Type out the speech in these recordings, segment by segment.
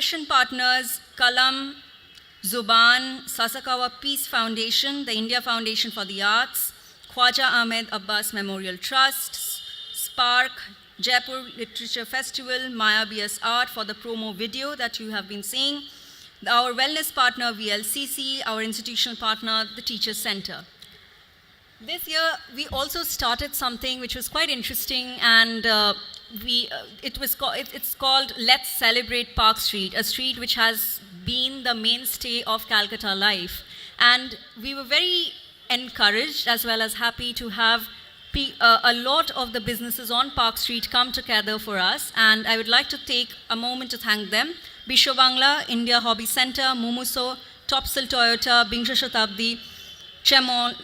session partners, Kalam, Zuban, Sasakawa Peace Foundation, the India Foundation for the Arts, Khwaja Ahmed Abbas Memorial Trust, Spark, Jaipur Literature Festival, Maya BS Art for the promo video that you have been seeing, our wellness partner VLCC, our institutional partner, the Teachers Center. This year, we also started something which was quite interesting, and it's called Let's Celebrate Park Street, a street which has been the mainstay of Calcutta life. And we were very encouraged as well as happy to have a lot of the businesses on Park Street come together for us, and I would like to take a moment to thank them. Bisho Bangla, India Hobby Center, Mumuso, Topsil Toyota, Bingsha Shatabdi, Chemont,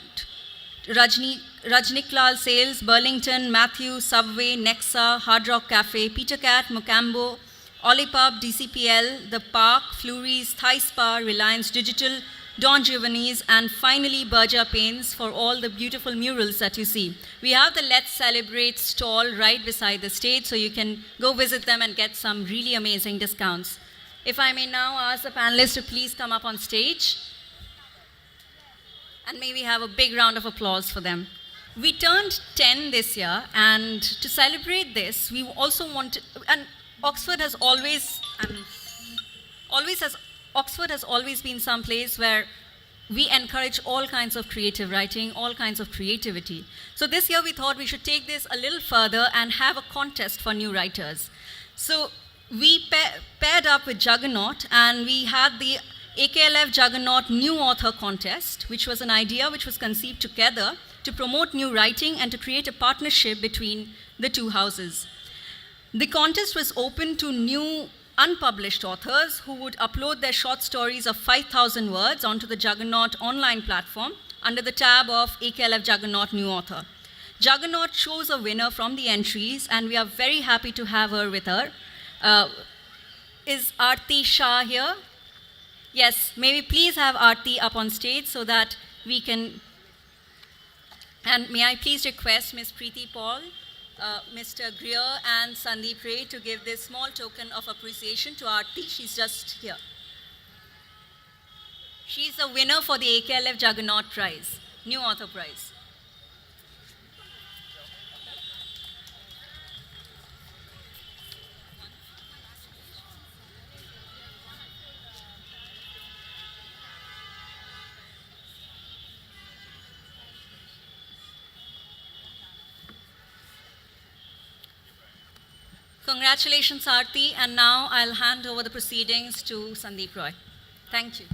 Rajniklal Sales, Burlington, Matthew, Subway, Nexa, Hard Rock Cafe, Peter Cat, Mocambo, Olipub, DCPL, The Park, Flurries, Thai Spa, Reliance Digital, Don Giovanni's, and finally Berger Paints for all the beautiful murals that you see. We have the Let's Celebrate stall right beside the stage, so you can go visit them and get some really amazing discounts. If I may now ask the panelists to please come up on stage, and maybe have a big round of applause for them. We turned 10 this year, and to celebrate this, we also wanted, and Oxford has always been some place where we encourage all kinds of creative writing, all kinds of creativity. So this year we thought we should take this a little further and have a contest for new writers. So we paired up with Juggernaut, and we had the AKLF Juggernaut New Author contest, which was an idea which was conceived together to promote new writing and to create a partnership between the two houses. The contest was open to new unpublished authors who would upload their short stories of 5,000 words onto the Juggernaut online platform under the tab of AKLF Juggernaut New Author. Juggernaut chose a winner from the entries, and we are very happy to have her with her. Is Aarti Shah here? Yes, may we please have Aarti up on stage so that we can, and may I please request Ms. Priti Paul, Mr. Greer and Sandip Roy to give this small token of appreciation to Aarti. She's just here. She's the winner for the AKLF Juggernaut Prize, New Author Prize. Congratulations, Aarti, and now I'll hand over the proceedings to Sandip Roy. Thank you.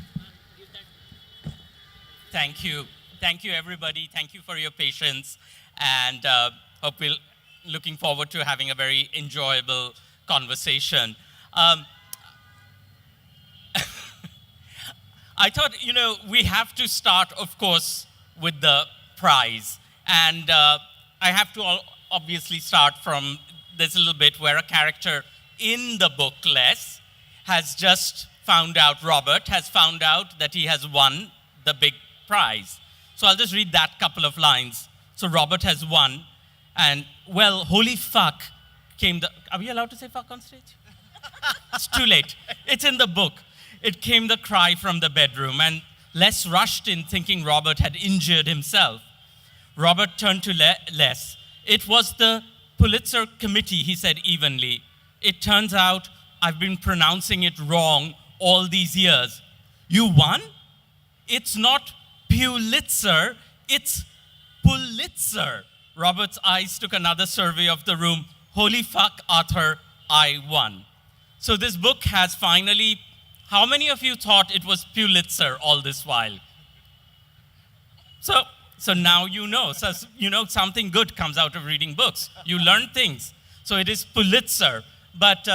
Thank you. Thank you, everybody. Thank you for your patience, and hope we're looking forward to having a very enjoyable conversation. I thought, we have to start, of course, with the prize, and I have to obviously start from this little bit where a character in the book, Les, has just found out, Robert has found out that he has won the big prize. So I'll just read that couple of lines. So Robert has won, and well, holy fuck came the, are we allowed to say fuck on stage? It's too late. It's in the book. It came the cry from the bedroom, and Les rushed in thinking Robert had injured himself. Robert turned to Les. It was the Pulitzer Committee, he said evenly. It turns out I've been pronouncing it wrong all these years. You won? It's not Pulitzer, it's Pulitzer. Robert's eyes took another survey of the room. Holy fuck, Arthur, I won. So this book has finally, how many of you thought it was Pulitzer all this while? So now you know. So something good comes out of reading books. You learn things. So it is Pulitzer. But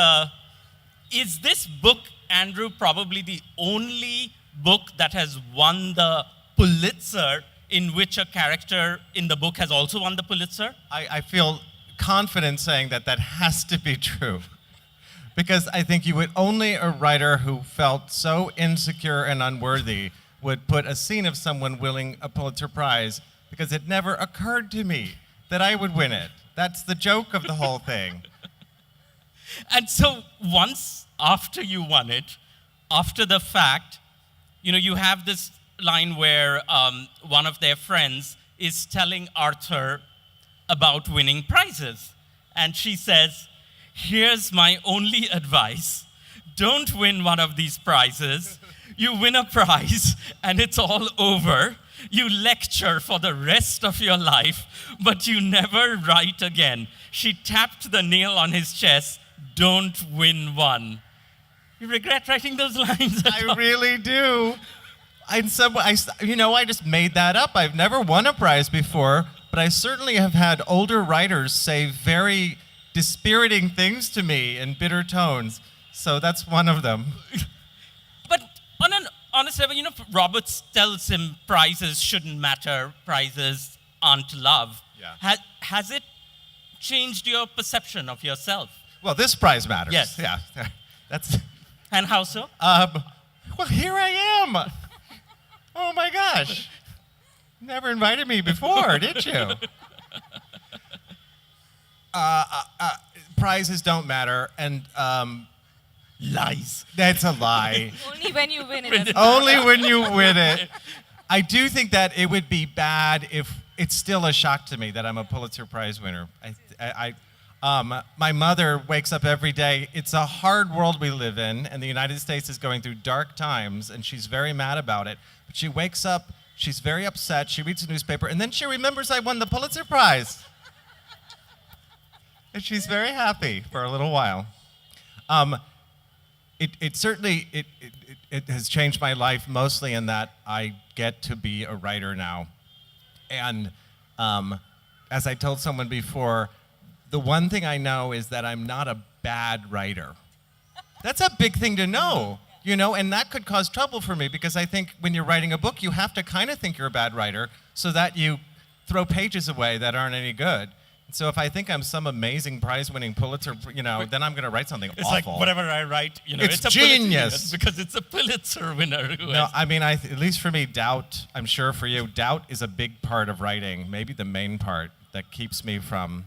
is this book, Andrew, probably the only book that has won the Pulitzer in which a character in the book has also won the Pulitzer? I feel confident saying that that has to be true. Because I think only a writer who felt so insecure and unworthy would put a scene of someone winning a Pulitzer Prize, because it never occurred to me that I would win it. That's the joke of the whole thing. And so once after you won it, after the fact, you have this line where one of their friends is telling Arthur about winning prizes. And she says, here's my only advice. Don't win one of these prizes. You win a prize and it's all over. You lecture for the rest of your life, but you never write again. She tapped the nail on his chest. Don't win one. You regret writing those lines? I really do. I just made that up. I've never won a prize before, but I certainly have had older writers say very dispiriting things to me in bitter tones. So that's one of them. But on an honest level, Roberts tells him prizes shouldn't matter, prizes aren't love. Yeah. Has it changed your perception of yourself? Well, this prize matters. Yes. Yeah. That's. And how so? Well, here I am. Oh my gosh. Never invited me before, did you? Prizes don't matter, and Lies. that's a lie. Only when you win it. Only when you win it. I do think that it would be bad if it's still a shock to me that I'm a Pulitzer Prize winner. My mother wakes up every day. It's a hard world we live in, and the United States is going through dark times, and she's very mad about it. But she wakes up, she's very upset, she reads the newspaper, and then she remembers I won the Pulitzer Prize. And she's very happy for a little while. It certainly has changed my life, mostly in that I get to be a writer now. And as I told someone before, the one thing I know is that I'm not a bad writer. That's a big thing to know, and that could cause trouble for me, because I think when you're writing a book, you have to kind of think you're a bad writer so that you throw pages away that aren't any good. So if I think I'm some amazing prize-winning Pulitzer, then I'm going to write something It's awful. like whatever I write, It's a genius. Pulitzer, because it's a Pulitzer winner. No, I mean, at least for me, doubt, I'm sure for you, doubt is a big part of writing, maybe the main part that keeps me from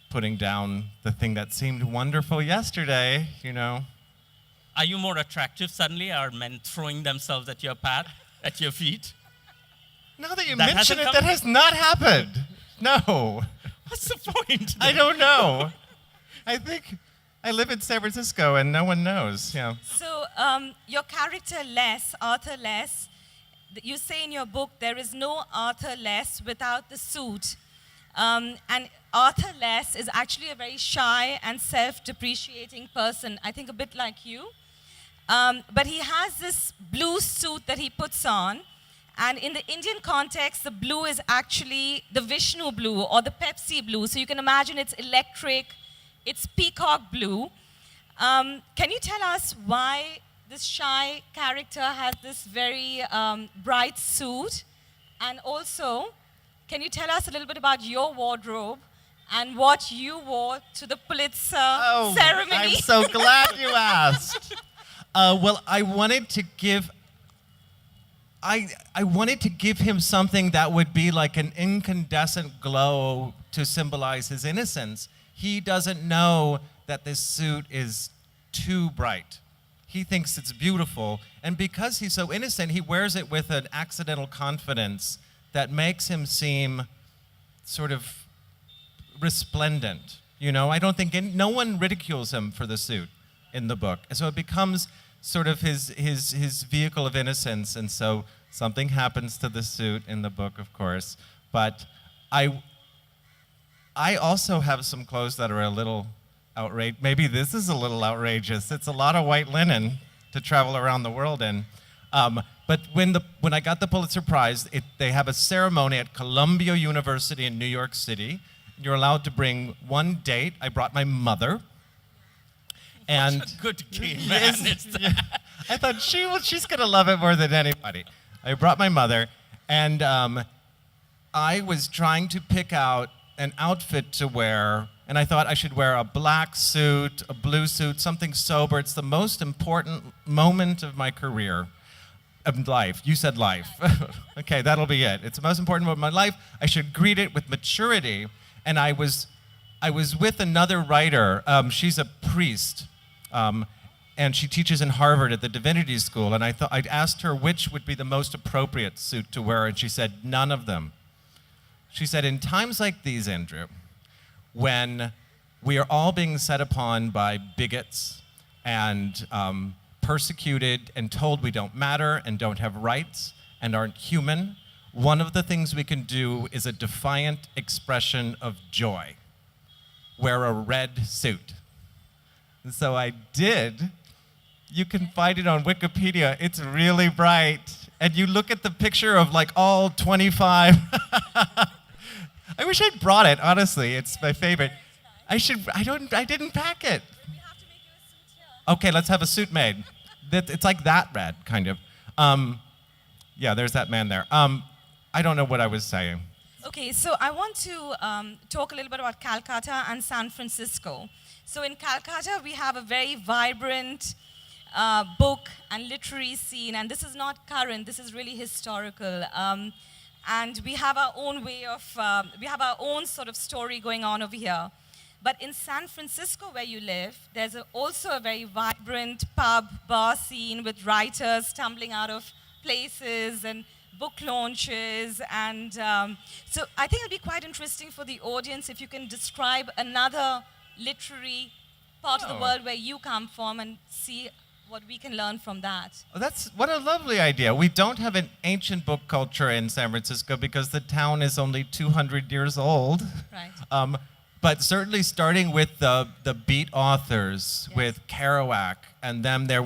putting down the thing that seemed wonderful yesterday, Are you more attractive suddenly? Are men throwing themselves at your feet? Now that you That mention hasn't it, come- that has not happened. No. What's the point? I don't know. I think I live in San Francisco and no one knows. Yeah. So your character Arthur Less, you say in your book, there is no Arthur Less without the suit. And Arthur Less is actually a very shy and self-depreciating person, I think a bit like you. But he has this blue suit that he puts on. And in the Indian context, the blue is actually the Vishnu blue or the Pepsi blue. So you can imagine it's electric, it's peacock blue. Can you tell us why this shy character has this very bright suit? And also, can you tell us a little bit about your wardrobe and what you wore to the Pulitzer ceremony? I'm so glad you asked. Well, I wanted to give him something that would be like an incandescent glow to symbolize his innocence. He doesn't know that this suit is too bright. He thinks it's beautiful, and because he's so innocent, he wears it with an accidental confidence that makes him seem sort of resplendent. I don't think no one ridicules him for the suit in the book. And so it becomes sort of his vehicle of innocence, and so something happens to the suit in the book, of course. But I also have some clothes that are a little outrageous. Maybe this is a little outrageous. It's a lot of white linen to travel around the world in. But when I got the Pulitzer Prize, they have a ceremony at Columbia University in New York City. You're allowed to bring one date. I brought my mother. And What a good game, man. I thought she's going to love it more than anybody. I brought my mother, and I was trying to pick out an outfit to wear, and I thought I should wear a black suit, a blue suit, something sober. It's the most important moment of my career, of life. You said life. Okay, that'll be it. It's the most important moment of my life. I should greet it with maturity, and I was I was with another writer. She's a priest, and she teaches in Harvard at the Divinity School. And I'd asked her which would be the most appropriate suit to wear, and she said, none of them. She said, in times like these, Andrew, when we are all being set upon by bigots and persecuted and told we don't matter and don't have rights and aren't human, one of the things we can do is a defiant expression of joy. Wear a red suit. And so I did. You can find it on Wikipedia. It's really bright. And you look at the picture of like all 25. I wish I'd brought it, honestly. It's my favorite. I didn't pack it. We have to make you a suit here. Okay, let's have a suit made. It's like that red, kind of. Yeah, there's that man there. I don't know what I was saying. Okay, so I want to talk a little bit about Calcutta and San Francisco. So in Calcutta, we have a very vibrant book and literary scene, and this is not current, this is really historical. And we have our own way of, we have our own sort of story going on over here. But in San Francisco, where you live, there's also a very vibrant pub, bar scene with writers stumbling out of places and book launches. And so I think it'll be quite interesting for the audience if you can describe another literary part of the world where you come from and see what we can learn from that. Oh, what a lovely idea. We don't have an ancient book culture in San Francisco because the town is only 200 years old. Right. But certainly starting with the beat authors, Yes. with Kerouac, and then there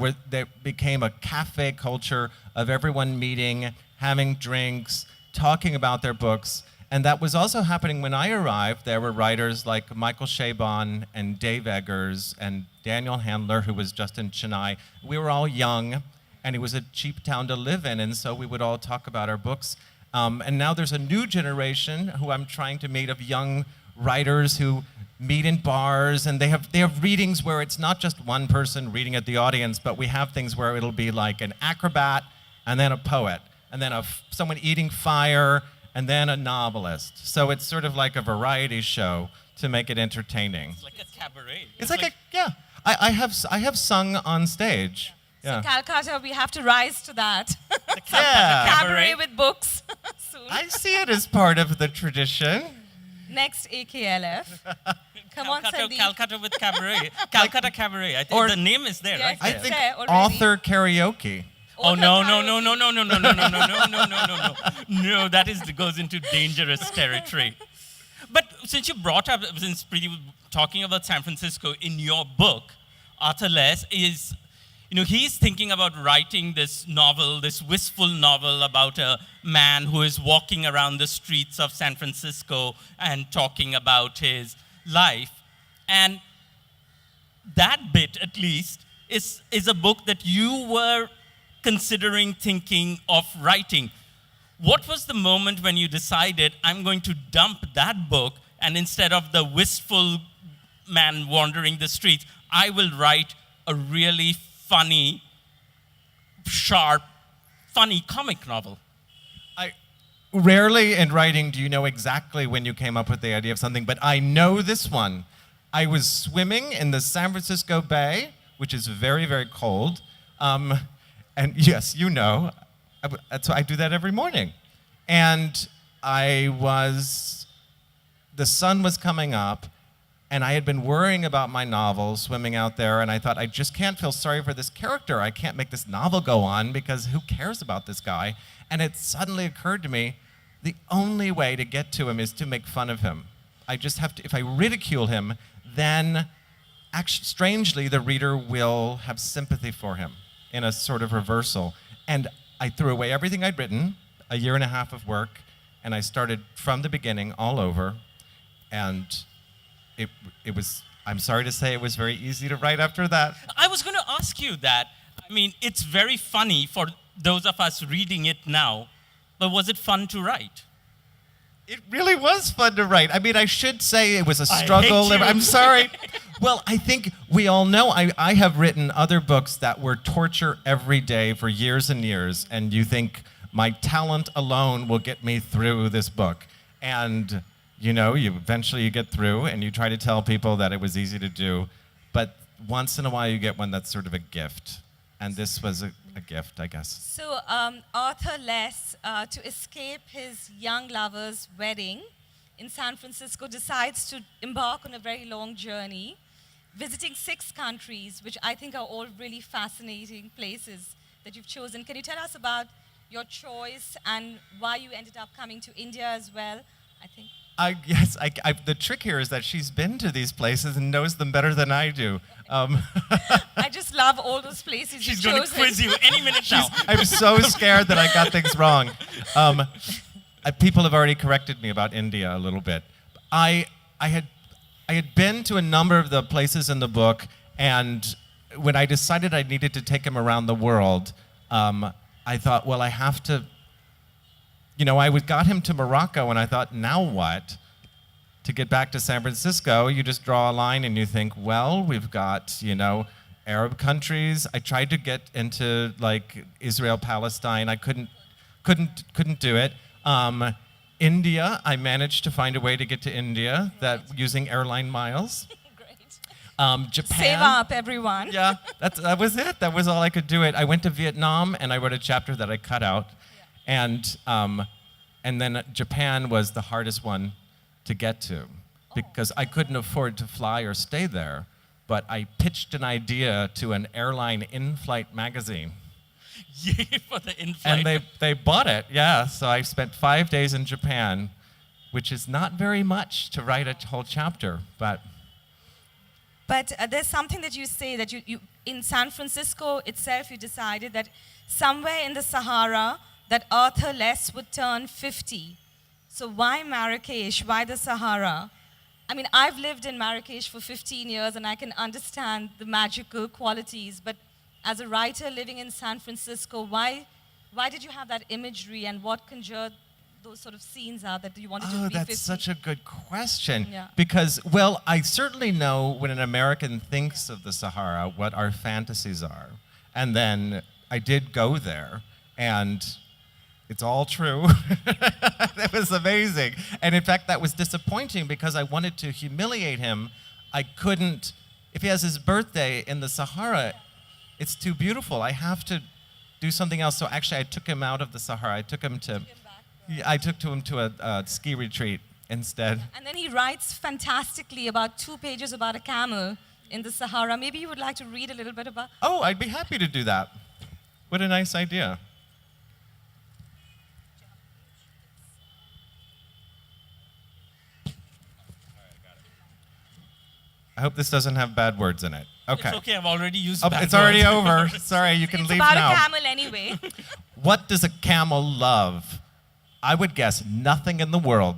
became a cafe culture of everyone meeting, having drinks, talking about their books. And that was also happening when I arrived. There were writers like Michael Chabon and Dave Eggers and Daniel Handler, who was just in Chennai. We were all young, and it was a cheap town to live in, and so we would all talk about our books. And now there's a new generation who I'm trying to meet of young writers who meet in bars, and they have readings where it's not just one person reading at the audience, but we have things where it'll be like an acrobat, and then a poet, and then someone eating fire, and then a novelist. So it's sort of like a variety show to make it entertaining. It's like a cabaret. It's like yeah. I have sung on stage. Yeah. So Calcutta, we have to rise to that. The Yeah. Cabaret with books soon. I see it as part of the tradition. Next AKLF. Come on, Sandip. Calcutta with cabaret. Calcutta cabaret. I think Or- the name is there, Yes. right? I there. think there already. author karaoke. Oh Author no karaoke. no! That goes into dangerous territory. But since you brought up, since Priti was talking about San Francisco in your book, Arthur Less is, he's thinking about writing this novel, this wistful novel about a man who is walking around the streets of San Francisco and talking about his life, and that bit at least is a book that you were considering thinking of writing. What was the moment when you decided, I'm going to dump that book, and instead of the wistful man wandering the streets, I will write a really funny, sharp, funny comic novel? Rarely in writing do you know exactly when you came up with the idea of something, but I know this one. I was swimming in the San Francisco Bay, which is very, very cold. And yes, that's why I do that every morning. And the sun was coming up, and I had been worrying about my novel, swimming out there, and I thought, I just can't feel sorry for this character. I can't make this novel go on because who cares about this guy? And it suddenly occurred to me, the only way to get to him is to make fun of him. I just have to, if I ridicule him, then strangely the reader will have sympathy for him in a sort of reversal. And I threw away everything I'd written, a year and a half of work, and I started from the beginning all over. And it was, I'm sorry to say, it was very easy to write after that. I was going to ask you that. I mean, it's very funny for those of us reading it now, but was it fun to write? It really was fun to write. I mean, I should say it was a I struggle. hate you. I'm sorry. Well, I think we all know I have written other books that were torture every day for years and years, and you think my talent alone will get me through this book. And you know, you eventually get through and you try to tell people that it was easy to do, but once in a while you get one that's sort of a gift. And this was a gift, I guess. So Arthur Les, to escape his young lover's wedding in San Francisco, decides to embark on a very long journey, visiting 6 countries, which I think are all really fascinating places that you've chosen. Can you tell us about your choice and why you ended up coming to India as well, I think? Yes, the trick here is that she's been to these places and knows them better than I do. I just love all those places She's you've going to chosen. quiz you any minute now. I'm so scared that I got things wrong. People have already corrected me about India a little bit. I had been to a number of the places in the book, and when I decided I needed to take him around the world, I thought, well, I have to. You know, I got him to Morocco, and I thought, now what? To get back to San Francisco, you just draw a line and you think, well, we've got, you know, Arab countries. I tried to get into like Israel, Palestine. I couldn't do it. India, I managed to find a way to get to India using airline miles. Great. Japan. Save up, everyone. Yeah, that was it. That was all I could do it. I went to Vietnam and I wrote a chapter that I cut out. And then Japan was the hardest one to get to because I couldn't afford to fly or stay there. But I pitched an idea to an airline in-flight magazine. Yay for the in-flight. And they bought it, yeah. So I spent 5 days in Japan, which is not very much to write a whole chapter, but... But there's something that you say that you in San Francisco itself, you decided that somewhere in the Sahara, that Arthur Les would turn 50. So why Marrakesh? Why the Sahara? I mean, I've lived in Marrakesh for 15 years and I can understand the magical qualities, but as a writer living in San Francisco, why did you have that imagery and what conjured those sort of scenes out that you wanted to be 50? Oh, that's such a good question. Yeah. Because, well, I certainly know when an American thinks of the Sahara, what our fantasies are. And then I did go there, and it's all true. That was amazing. And in fact, that was disappointing because I wanted to humiliate him. I couldn't, if he has his birthday in the Sahara, it's too beautiful. I have to do something else. So actually, I took him out of the Sahara. I took him to a ski retreat instead. And then he writes fantastically about 2 pages about a camel in the Sahara. Maybe you would like to read a little bit about... Oh, I'd be happy to do that. What a nice idea. I hope this doesn't have bad words in it. Okay. It's okay, I've already used Oh, bad it's already words. over. Sorry, you can It's leave about now. a camel anyway. What does a camel love? I would guess nothing in the world.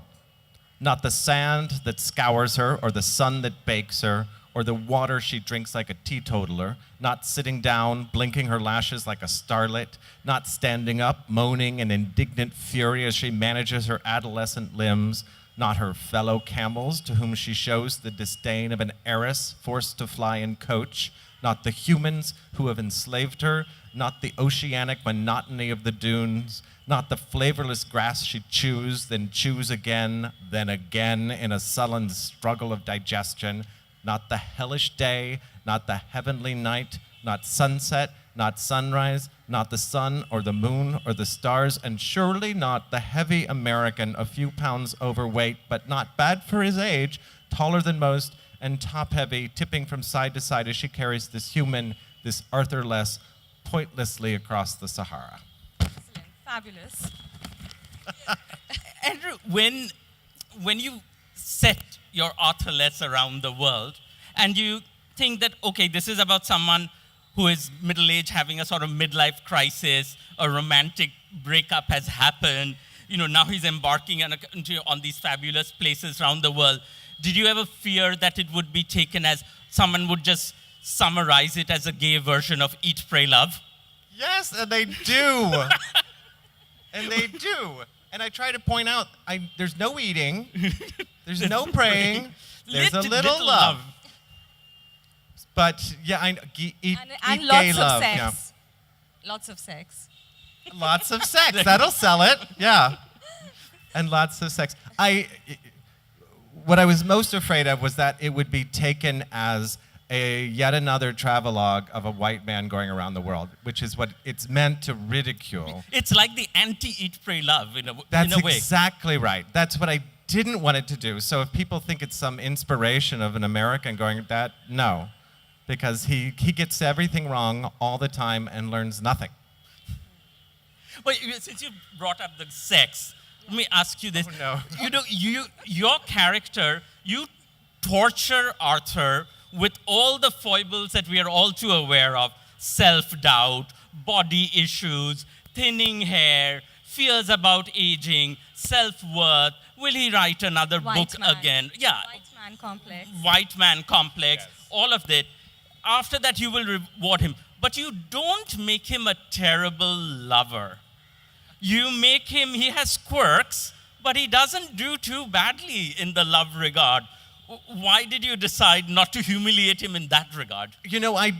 Not the sand that scours her, or the sun that bakes her, or the water she drinks like a teetotaler. Not sitting down, blinking her lashes like a starlet. Not standing up, moaning in indignant fury as she manages her adolescent limbs. Not her fellow camels, to whom she shows the disdain of an heiress forced to fly in coach. Not the humans who have enslaved her. Not the oceanic monotony of the dunes. Not the flavorless grass she chews, then chews again in a sullen struggle of digestion. Not the hellish day, not the heavenly night, not sunset, not sunrise, not the sun or the moon or the stars, and surely not the heavy American, a few pounds overweight, but not bad for his age, taller than most, and top-heavy, tipping from side to side as she carries this human, this Arthur Les, pointlessly across the Sahara. Excellent. Fabulous. Andrew, when you set your Arthur Les around the world, and you think that, okay, this is about someone who is middle-aged, having a sort of midlife crisis, a romantic breakup has happened, now he's embarking on these fabulous places around the world. Did you ever fear that it would be taken as someone would just summarize it as a gay version of Eat, Pray, Love? Yes, and they do. And they do. And I try to point out, there's no eating, there's no praying, there's a little love. But yeah, eat And gay lots love. of sex. Yeah. Lots of sex. Lots of sex. That'll sell it. Yeah. And lots of sex. what I was most afraid of was that it would be taken as a yet another travelogue of a white man going around the world, which is what it's meant to ridicule. It's like the anti-Eat, Pray, Love in a way. That's exactly right. That's what I didn't want it to do. So if people think it's some inspiration of an American going that, no. Because he gets everything wrong all the time and learns nothing. But since you brought up the sex, let me ask you this. Oh, no. You know, your character, you torture Arthur with all the foibles that we are all too aware of: self-doubt, body issues, thinning hair, fears about aging, self-worth. Will he write another book again? Yeah. White man complex. White man complex, all of that. After that, you will reward him. But you don't make him a terrible lover. You make him, he has quirks, but he doesn't do too badly in the love regard. Why did you decide not to humiliate him in that regard? You know, I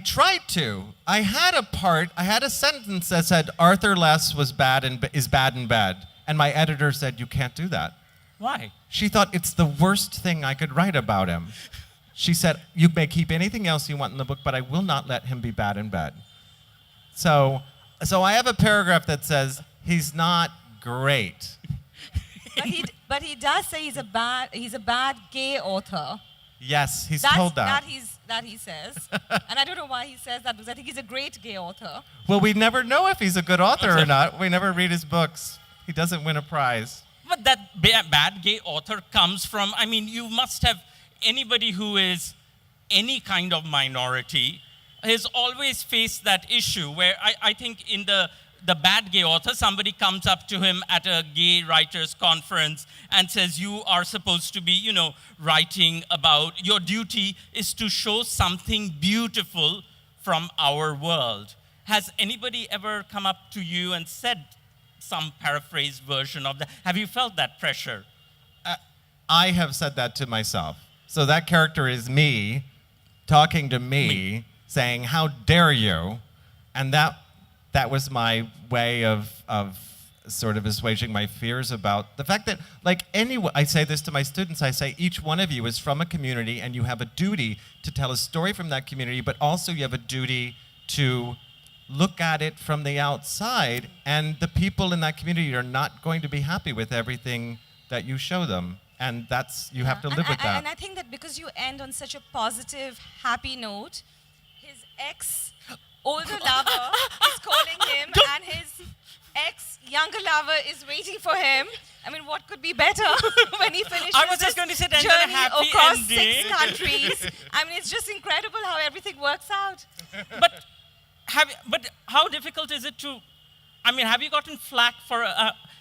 tried to. I had a sentence that said Arthur Less is bad in bed. And my editor said, you can't do that. Why? She thought it's the worst thing I could write about him. She said, you may keep anything else you want in the book, but I will not let him be bad in bed. So I have a paragraph that says, he's not great. But he does say he's a bad gay author. Yes, he's told that. That he says. And I don't know why he says that, because I think he's a great gay author. Well, we never know if he's a good author or not. We never read his books. He doesn't win a prize. But that bad gay author comes from, I mean, you must have, anybody who is any kind of minority has always faced that issue where I think in the bad gay author, somebody comes up to him at a gay writers conference and says, you are supposed to be, you know, writing about, your duty is to show something beautiful from our world. Has anybody ever come up to you and said some paraphrased version of that? Have you felt that pressure? I have said that to myself. So that character is me talking to me. Saying, how dare you? And that was my way of sort of assuaging my fears about the fact that, like, I say this to my students, I say each one of you is from a community and you have a duty to tell a story from that community, but also you have a duty to look at it from the outside, and the people in that community are not going to be happy with everything that you show them. And you have to live with that. And I think that because you end on such a positive, happy note, his ex-older lover is calling him, and his ex-younger lover is waiting for him. I mean, what could be better when he finishes I was just going to say that journey happy across ending. 6 countries? I mean, it's just incredible how everything works out. But how difficult is it to, I mean, have you gotten flack for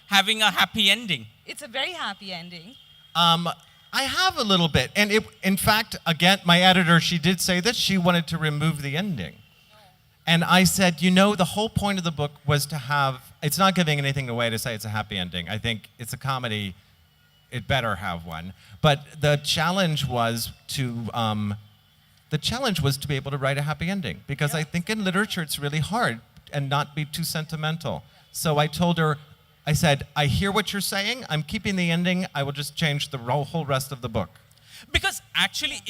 having a happy ending? It's a very happy ending. I have a little bit. And in fact, again, my editor, she did say that she wanted to remove the ending. And I said, you know, the whole point of the book was to have, it's not giving anything away to say it's a happy ending. I think it's a comedy, it better have one. But the challenge was to be able to write a happy ending. Because I think in literature it's really hard and not be too sentimental. So I told her, I said, I hear what you're saying. I'm keeping the ending. I will just change the whole rest of the book. Because actually,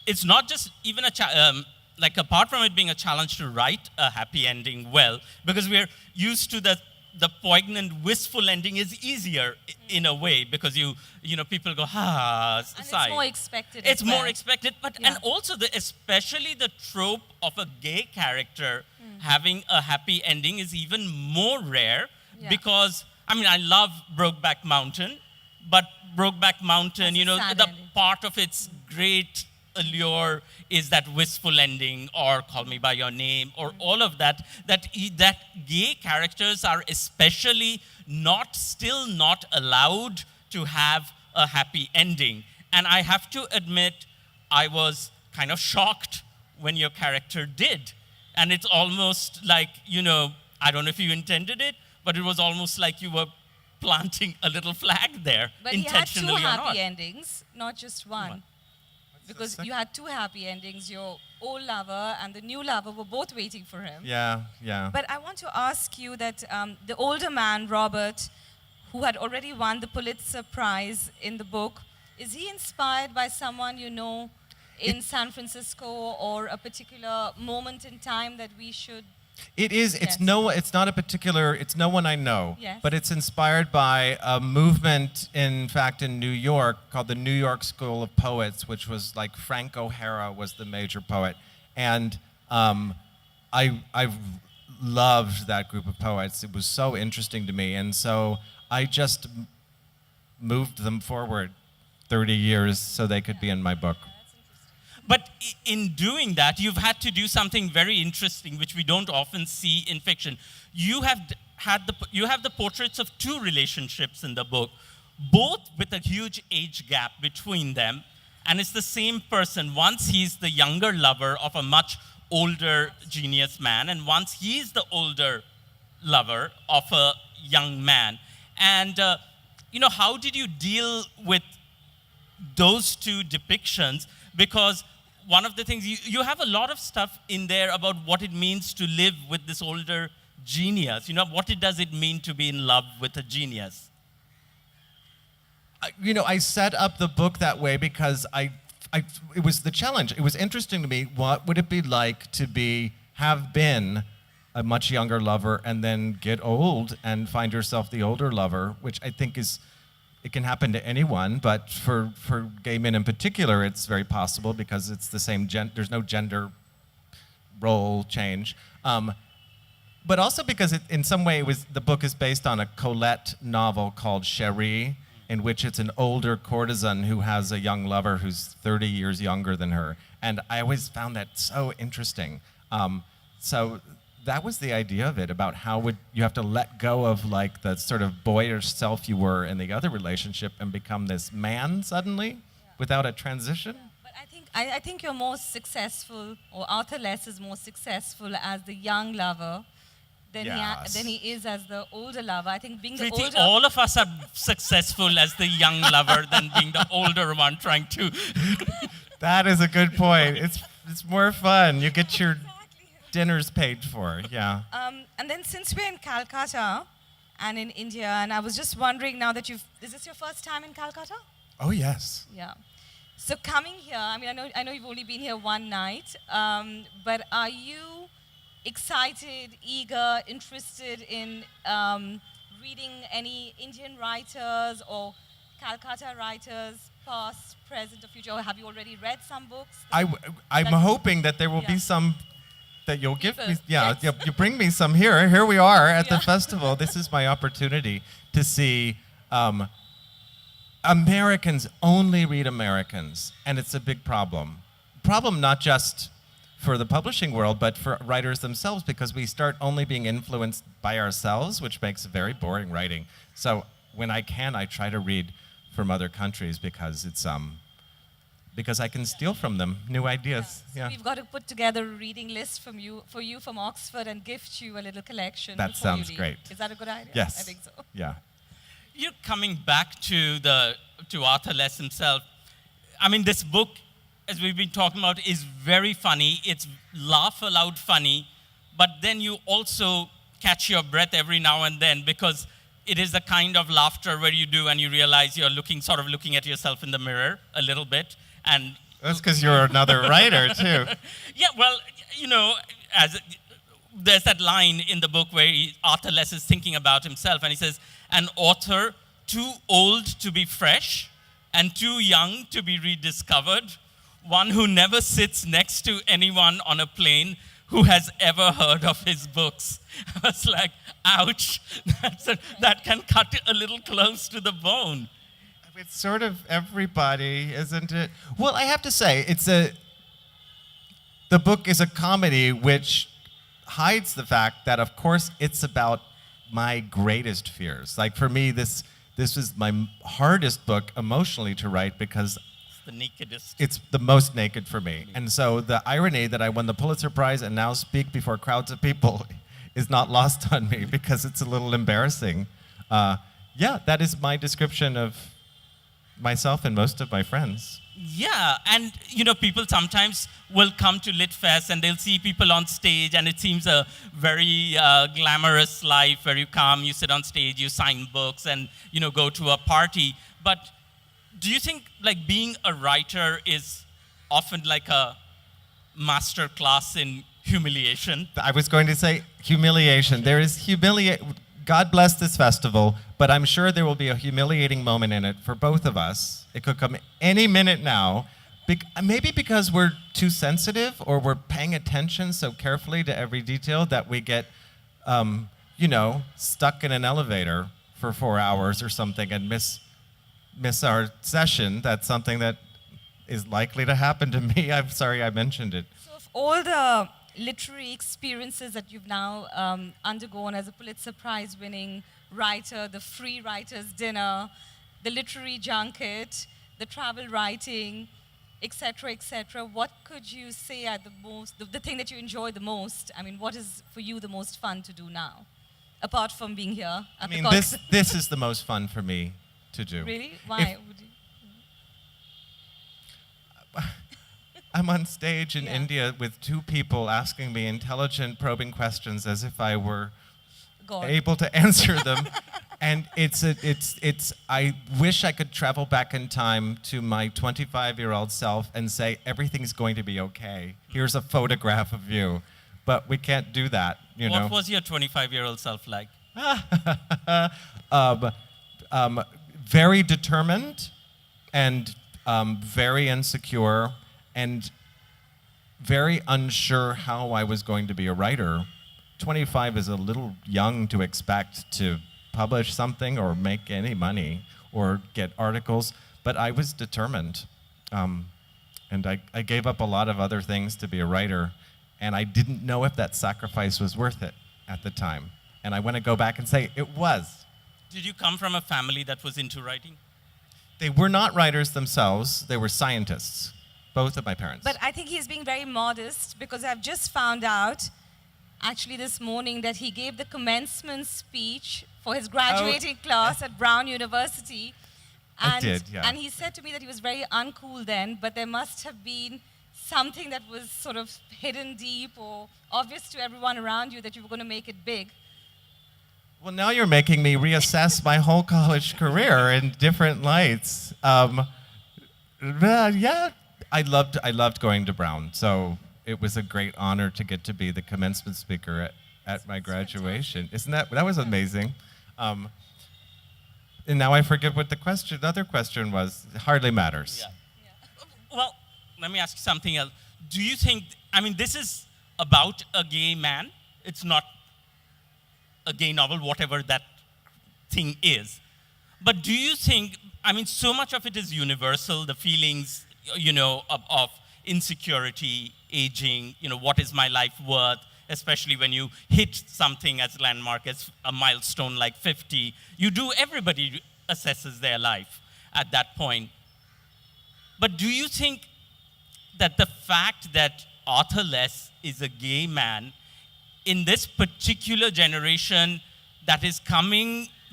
it's not just even like apart from it being a challenge to write a happy ending well, because we're used to the poignant, wistful ending is easier in a way, because you know, people go, and sigh. it's more expected. It's more expected, but Yeah. and also especially the trope of a gay character having a happy ending is even more rare, because I mean, I love Brokeback Mountain, but Brokeback Mountain, That's you know, a sad the ending. part of its great allure is that wistful ending, or Call Me by Your Name, or all of that. That gay characters are especially still not allowed to have a happy ending. And I have to admit, I was kind of shocked when your character did. And it's almost like, you know, I don't know if you intended it, but it was almost like you were planting a little flag there, But he had 2 intentionally or not. happy endings, not just one. Because you had 2 happy endings. Your old lover and the new lover were both waiting for him. Yeah. But I want to ask you that the older man, Robert, who had already won the Pulitzer Prize in the book, Is he inspired by someone you know in San Francisco, or a particular moment in time that we should? It is. Yes. It's not a particular. It's no one I know. Yes. But it's inspired by a movement, in fact, in New York called the New York School of Poets, which was like Frank O'Hara was the major poet, and I've loved that group of poets. It was so interesting to me, and so I just moved them forward 30 years so they could be in my book. But in doing that, you've had to do something very interesting, which we don't often see in fiction. You have the portraits of two relationships in the book, both with a huge age gap between them, and it's the same person. Once he's the younger lover of a much older genius man, and once he's the older lover of a young man. And how did you deal with those two depictions? Because one of the things, you have a lot of stuff in there about what it means to live with this older genius. What does it mean to be in love with a genius? I set up the book that way because it was the challenge. It was interesting to me. What would it be like to have been a much younger lover and then get old and find yourself the older lover, which I think it can happen to anyone, but for gay men in particular, it's very possible because it's the same there's no gender role change. But also because in some way the book is based on a Colette novel called Cherie, in which it's an older courtesan who has a young lover who's 30 years younger than her. And I always found that so interesting. So that was the idea of it, about how would you have to let go of like the sort of boyish self you were in the other relationship and become this man suddenly without a transition? But I think you're more successful, or Arthur Less is more successful as the young lover than he is as the older lover. I think being the Priti, older... all of us are successful as the young lover than being the older one trying to... That is a good point. It's more fun. You get your dinners paid for, yeah. And then since we're in Calcutta and in India, and I was just wondering now that is this your first time in Calcutta? Oh, yes. Yeah. So coming here, I mean, I know you've only been here one night, but are you excited, eager, interested in reading any Indian writers or Calcutta writers, past, present, or future? Or have you already read some books? I'm hoping that there will be some that you'll give me. Yeah, Yes. you bring me some here. Here we are at the festival. This is my opportunity to see Americans only read Americans, and it's a big problem. Problem not just for the publishing world, but for writers themselves, because we start only being influenced by ourselves, which makes very boring writing. So when I can, I try to read from other countries because it's because I can steal from them new ideas. So we've got to put together a reading list for you from Oxford and gift you a little collection. That before you sounds leave. great. Is that a good idea? Yes. I think so. Yeah. You're coming back to Arthur Less himself. I mean, this book, as we've been talking about, is very funny. It's laugh aloud funny, but then you also catch your breath every now and then, because it is the kind of laughter where you do and you realize you're looking at yourself in the mirror a little bit. And that's because you're another writer too. Yeah, well, there's that line in the book where Arthur Less is thinking about himself, and he says, an author too old to be fresh and too young to be rediscovered, one who never sits next to anyone on a plane who has ever heard of his books. I was like, ouch, that can cut a little close to the bone. It's sort of everybody, isn't it? Well, I have to say, the book is a comedy which hides the fact that, of course, it's about my greatest fears. Like for me, this is my hardest book emotionally to write because it's the nakedest. It's the most naked for me. And so the irony that I won the Pulitzer Prize and now speak before crowds of people is not lost on me because it's a little embarrassing. That is my description of myself and most of my friends. Yeah, and people sometimes will come to LitFest and they'll see people on stage, and it seems a very glamorous life where you come, you sit on stage, you sign books, and go to a party. But do you think like being a writer is often like a master class in humiliation? I was going to say humiliation. There is God bless this festival, but I'm sure there will be a humiliating moment in it for both of us. It could come any minute now. Maybe because we're too sensitive or we're paying attention so carefully to every detail that we get, stuck in an elevator for 4 hours or something and miss our session. That's something that is likely to happen to me. I'm sorry I mentioned it. So of all the literary experiences that you've now undergone as a Pulitzer Prize winning writer, the free writers dinner, the literary junket, the travel writing, etc., what could you say are the thing that you enjoy the most? I mean, what is for you the most fun to do now, apart from being here at the Kolkata? This is the most fun for me to do. Really? Why? I'm on stage in Yeah. India with 2 people asking me intelligent, probing questions as if I were God. able to answer them. And I wish I could travel back in time to my 25-year-old self and say, everything's going to be okay. Here's a photograph of you. But we can't do that, What was your 25-year-old self like? Very determined and very insecure and very unsure how I was going to be a writer. 25 is a little young to expect to publish something or make any money or get articles, but I was determined. And I gave up a lot of other things to be a writer, and I didn't know if that sacrifice was worth it at the time. And I want to go back and say it was. Did you come from a family that was into writing? They were not writers themselves, they were scientists, both of my parents. But I think he's being very modest because I've just found out, actually this morning, that he gave the commencement speech for his graduating class at Brown University. I did, yeah. And he said to me that he was very uncool then, but there must have been something that was sort of hidden deep or obvious to everyone around you that you were going to make it big. Well, now you're making me reassess my whole college career in different lights. Yeah, I loved going to Brown, so it was a great honor to get to be the commencement speaker at my graduation. Isn't that was amazing? And now I forget what the other question was. It hardly matters. Yeah. Well, let me ask you something else. Do you think, this is about a gay man. It's not a gay novel, whatever that thing is. But do you think, so much of it is universal, the feelings, of insecurity, aging, what is my life worth, especially when you hit something as a landmark, as a milestone like 50. Everybody assesses their life at that point. But do you think that the fact that Arthur Less is a gay man in this particular generation that is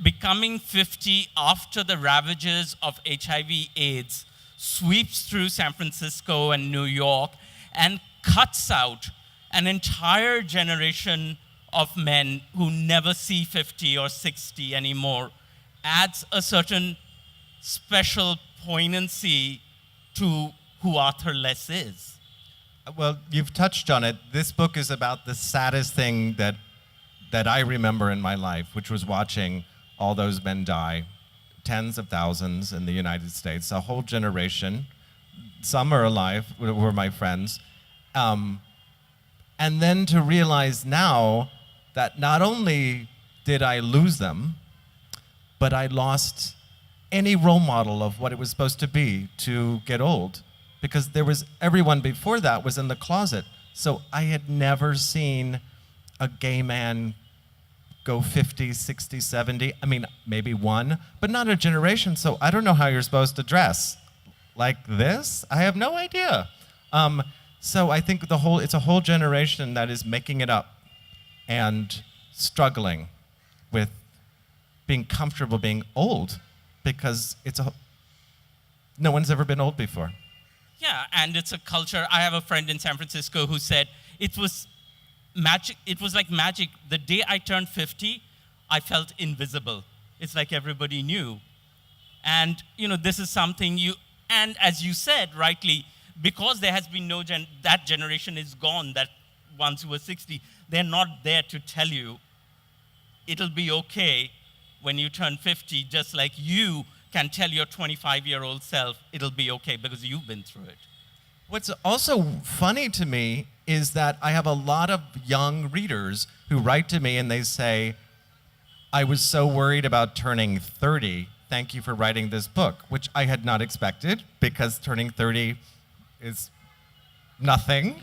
becoming 50 after the ravages of HIV/AIDS sweeps through San Francisco and New York and cuts out an entire generation of men who never see 50 or 60 anymore, adds a certain special poignancy to who Arthur Less is? Well, you've touched on it. This book is about the saddest thing that I remember in my life, which was watching all those men die, tens of thousands in the United States, a whole generation. Some are alive, were my friends. And then to realize now that not only did I lose them, but I lost any role model of what it was supposed to be to get old. Because everyone before that was in the closet. So I had never seen a gay man go 50, 60, 70. Maybe one, but not a generation. So I don't know how you're supposed to dress. Like this? I have no idea. So I think it's a whole generation that is making it up and struggling with being comfortable being old because no one's ever been old before. Yeah, and it's a culture. I have a friend in San Francisco who said it was magic. It was like magic. The day I turned 50, I felt invisible. It's like everybody knew And, this is something and as you said rightly, because there has been that generation is gone, that ones who were 60, they're not there to tell you it'll be okay when you turn 50, just like you can tell your 25-year-old self it'll be okay because you've been through it. What's also funny to me is that I have a lot of young readers who write to me and they say, I was so worried about turning 30. Thank you for writing this book, which I had not expected because turning 30 is nothing.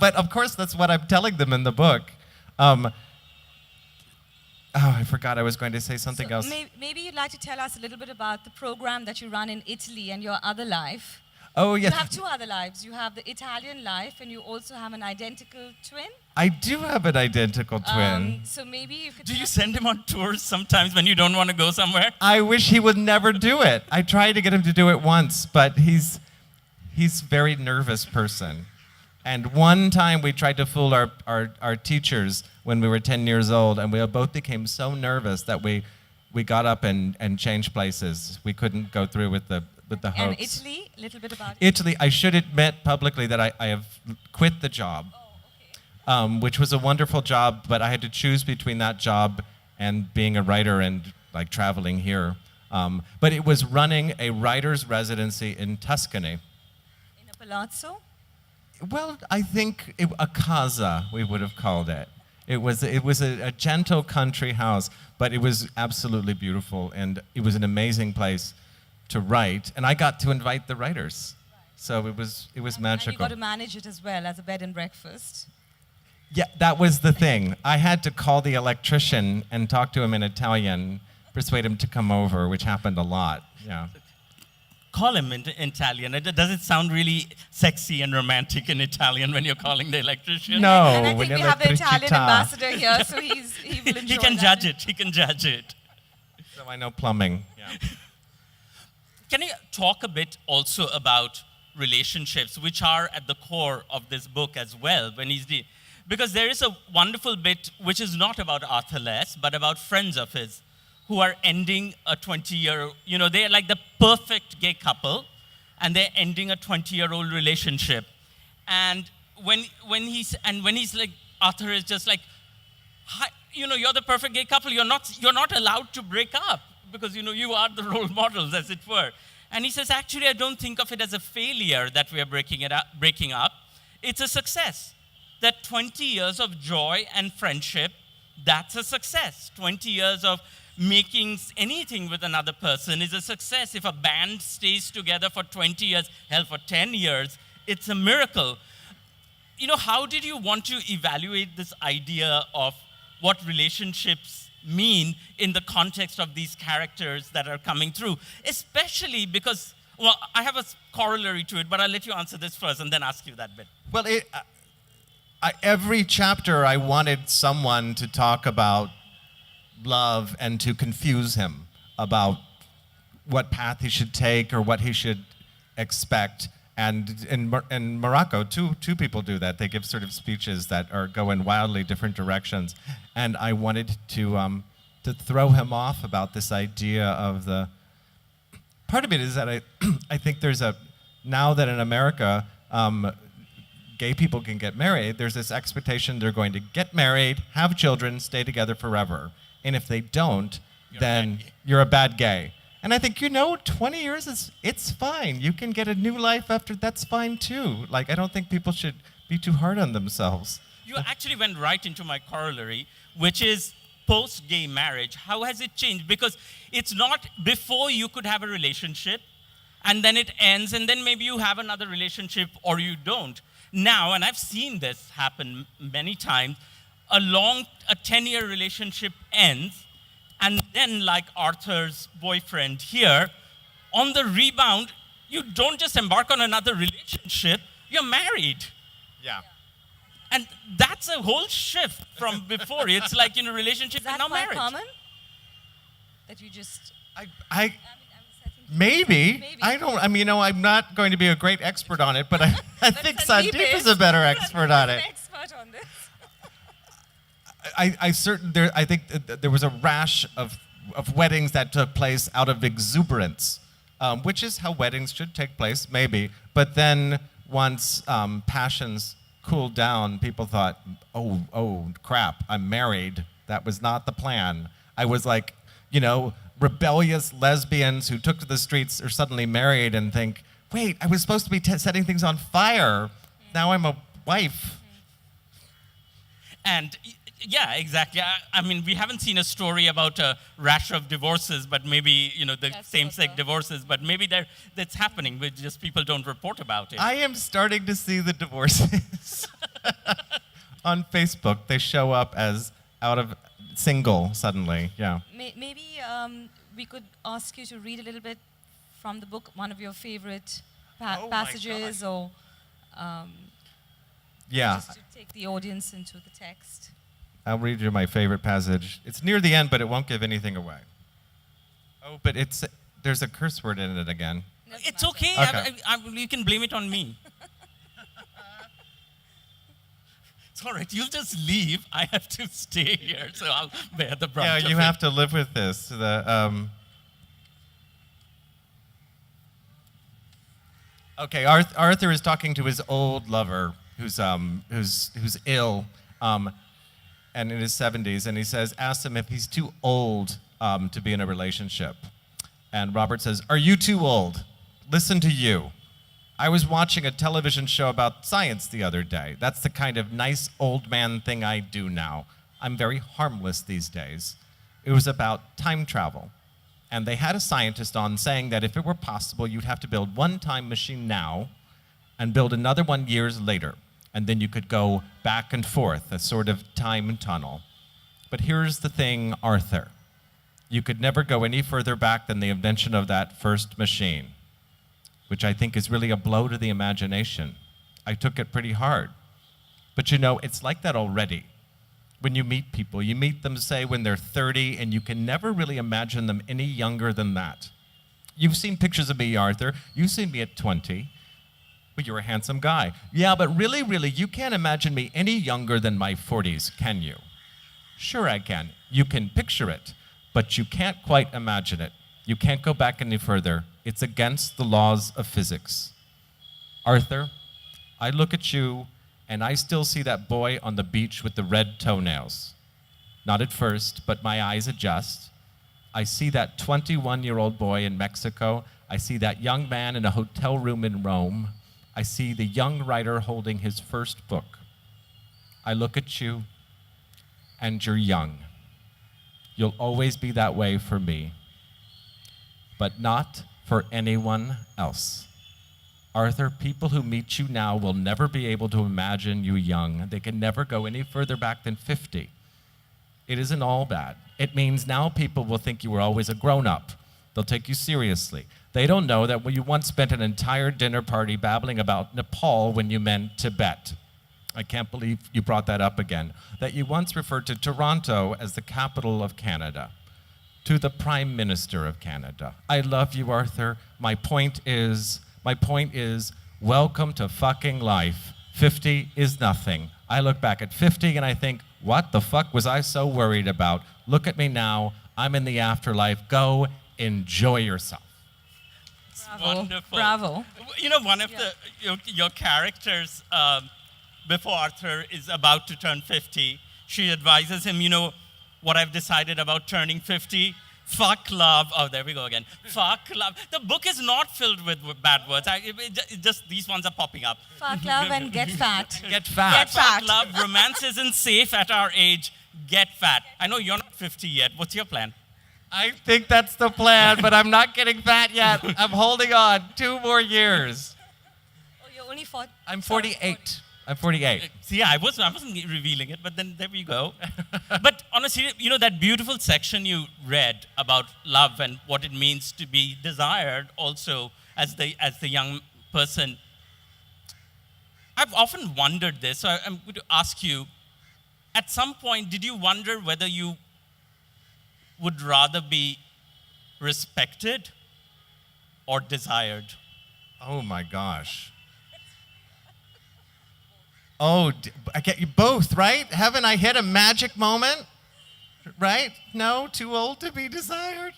But of course, that's what I'm telling them in the book. I forgot I was going to say something else. Maybe you'd like to tell us a little bit about the program that you run in Italy and your other life. Oh, yes. You have two other lives. You have the Italian life, and you also have an identical twin. I do have an identical twin. So maybe you could. Do you send him on tours sometimes when you don't want to go somewhere? I wish he would never do it. I tried to get him to do it once, but he's a very nervous person. And one time we tried to fool our teachers when we were 10 years old, and we both became so nervous that we got up and changed places. We couldn't go through with the hoax. And Italy, a little bit about Italy, I should admit publicly that I have quit the job, which was a wonderful job, but I had to choose between that job and being a writer and like traveling here. But it was running a writer's residency in Tuscany. In a palazzo? Well, I think a casa, we would have called it. It was a gentle country house, but it was absolutely beautiful, and it was an amazing place to write, and I got to invite the writers. So it was magical. And you got to manage it as well as a bed and breakfast. Yeah, that was the thing. I had to call the electrician and talk to him in Italian, persuade him to come over, which happened a lot. Yeah. Call him in Italian. Does it sound really sexy and romantic in Italian when you're calling the electrician? No, and I think we have the Italian ambassador here, so he will enjoy He can that. judge it. He can judge it. So I know plumbing. Yeah. Can you talk a bit also about relationships, which are at the core of this book as well? Because there is a wonderful bit which is not about Arthur Less, but about friends of his who are ending a 20-year, they're like the perfect gay couple, and they're ending a 20-year-old relationship. And when he's like, Arthur is just like, hi, you're the perfect gay couple. You're not allowed to break up because you are the role models, as it were. And he says, actually, I don't think of it as a failure that we are breaking up. It's a success. That 20 years of joy and friendship, that's a success. 20 years of making anything with another person is a success. If a band stays together for 20 years, hell, for 10 years, it's a miracle. How did you want to evaluate this idea of what relationships mean in the context of these characters that are coming through? Especially because, well, I have a corollary to it, but I'll let you answer this first and then ask you that bit. Well, every chapter I wanted someone to talk about love and to confuse him about what path he should take or what he should expect. And in Morocco, two people do that. They give sort of speeches that go in wildly different directions. And I wanted to throw him off about this idea of the... Part of it is that I think now that in America, gay people can get married, there's this expectation they're going to get married, have children, stay together forever. And if they don't, then you're a bad gay. And I think, 20 years it's fine. You can get a new life after, that's fine too. Like, I don't think people should be too hard on themselves. You actually went right into my corollary, which is post-gay marriage. How has it changed? Because it's not before you could have a relationship, and then it ends, and then maybe you have another relationship or you don't. Now, and I've seen this happen many times, a 10-year relationship ends, and then, like Arthur's boyfriend here, on the rebound, you don't just embark on another relationship, you're married. Yeah. And that's a whole shift from before. It's like in a relationship and now marriage. Is that quite common? That you just... Maybe. I don't, I'm not going to be a great expert on it, but I think Sandip is a better expert on it. An expert on this. I think there was a rash of of weddings that took place out of exuberance, which is how weddings should take place, maybe. But then once passions cooled down, people thought, oh, crap, I'm married. That was not the plan. I was like, rebellious lesbians who took to the streets are suddenly married and think, wait, I was supposed to be setting things on fire. Now I'm a wife. And yeah, exactly. I mean, we haven't seen a story about a rash of divorces, but maybe, the same-sex divorces, but maybe that's happening, but just people don't report about it. I am starting to see the divorces on Facebook. They show up as out of single suddenly, yeah. Maybe we could ask you to read a little bit from the book, one of your favorite passages, or just to take the audience into the text. I'll read you my favorite passage. It's near the end, but it won't give anything away. Oh, but there's a curse word in it again. It's okay. You can blame it on me. It's all right. You'll just leave. I have to stay here, so I'll bear the brunt of it. Yeah, you have to live with this. Okay, Arthur is talking to his old lover, who's ill, and in his 70s, and he asks him if he's too old to be in a relationship. And Robert says, "Are you too old? Listen to you. I was watching a television show about science the other day. That's the kind of nice old man thing I do now. I'm very harmless these days. It was about time travel. And they had a scientist on saying that if it were possible, you'd have to build one time machine now and build another one years later. And then you could go back and forth, a sort of time tunnel. But here's the thing, Arthur. You could never go any further back than the invention of that first machine, which I think is really a blow to the imagination. I took it pretty hard. But it's like that already. When you meet people, you meet them, say, when they're 30, and you can never really imagine them any younger than that. You've seen pictures of me, Arthur. You've seen me at 20. Well, you're a handsome guy. Yeah, but really, you can't imagine me any younger than my 40s, can you? Sure I can. You can picture it, but you can't quite imagine it. You can't go back any further. It's against the laws of physics. Arthur, I look at you, and I still see that boy on the beach with the red toenails. Not at first, but my eyes adjust. I see that 21-year-old boy in Mexico. I see that young man in a hotel room in Rome. I see the young writer holding his first book. I look at you, and you're young. You'll always be that way for me, but not for anyone else. Arthur, people who meet you now will never be able to imagine you young. They can never go any further back than 50. It isn't all bad. It means now people will think you were always a grown-up. They'll take you seriously. They don't know that you once spent an entire dinner party babbling about Nepal when you meant Tibet. I can't believe you brought that up again. That you once referred to Toronto as the capital of Canada. To the Prime Minister of Canada. I love you, Arthur. My point is, welcome to fucking life. 50 is nothing. I look back at 50 and I think, what the fuck was I so worried about? Look at me now. I'm in the afterlife. Go enjoy yourself. Bravo. Wonderful. Bravo. One of your characters, before Arthur is about to turn 50, she advises him, what I've decided about turning 50? Fuck love. Oh, there we go again. Fuck love. The book is not filled with bad words. Just these ones are popping up. Fuck love and get fat. Get fat. Get fat. Fuck love. Romance isn't safe at our age. Get fat. I know you're not 50 yet. What's your plan? I think that's the plan, but I'm not getting fat yet. I'm holding on 2 more years. Oh, you're only 40. I'm 48. I'm 48. See, I wasn't revealing it, but then there we go. But honestly, that beautiful section you read about love and what it means to be desired also as the young person. I've often wondered this, so I'm going to ask you, at some point, did you wonder whether you would rather be respected or desired? Oh my gosh. Oh, I get you both, right? Haven't I hit a magic moment? right? No, too old to be desired.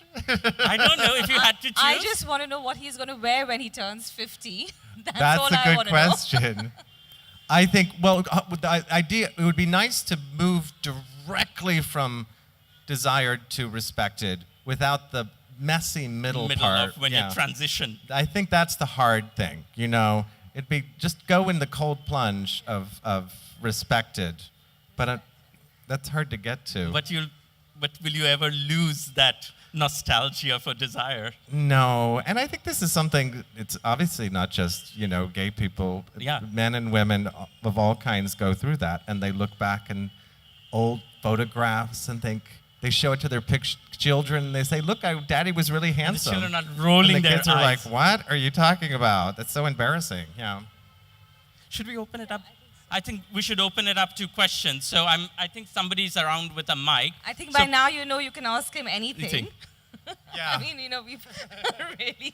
I don't know if you had to choose. I just want to know what he's going to wear when he turns 50. That's all a I good wanna question. I think, well, with the idea, it would be nice to move directly from desired to respected without the messy middle part. of when you transition. I think that's the hard thing, you know. It'd be just go in the cold plunge of respected, but that's hard to get to. But will you ever lose that nostalgia for desire? No, and I think this is something, it's obviously not just, you know, gay people. Yeah. Men and women of all kinds go through that, and they look back in old photographs and think, they show it to their children, and they say, look, Daddy was really handsome. And the children are rolling and the their kids are eyes. like, what are you talking about? That's so embarrassing. Yeah. Should we open it up? I think we should open it up to questions. So I think somebody's around with a mic. I think So by now you know you can ask him anything. Anything. Yeah. I mean, you know, we've really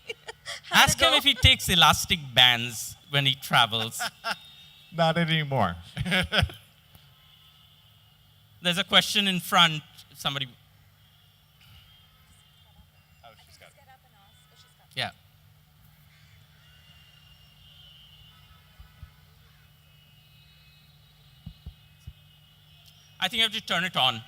had Ask a him go. if he takes elastic bands when he travels. Not anymore. There's a question in front. Somebody. Yeah. I think you have to turn it on.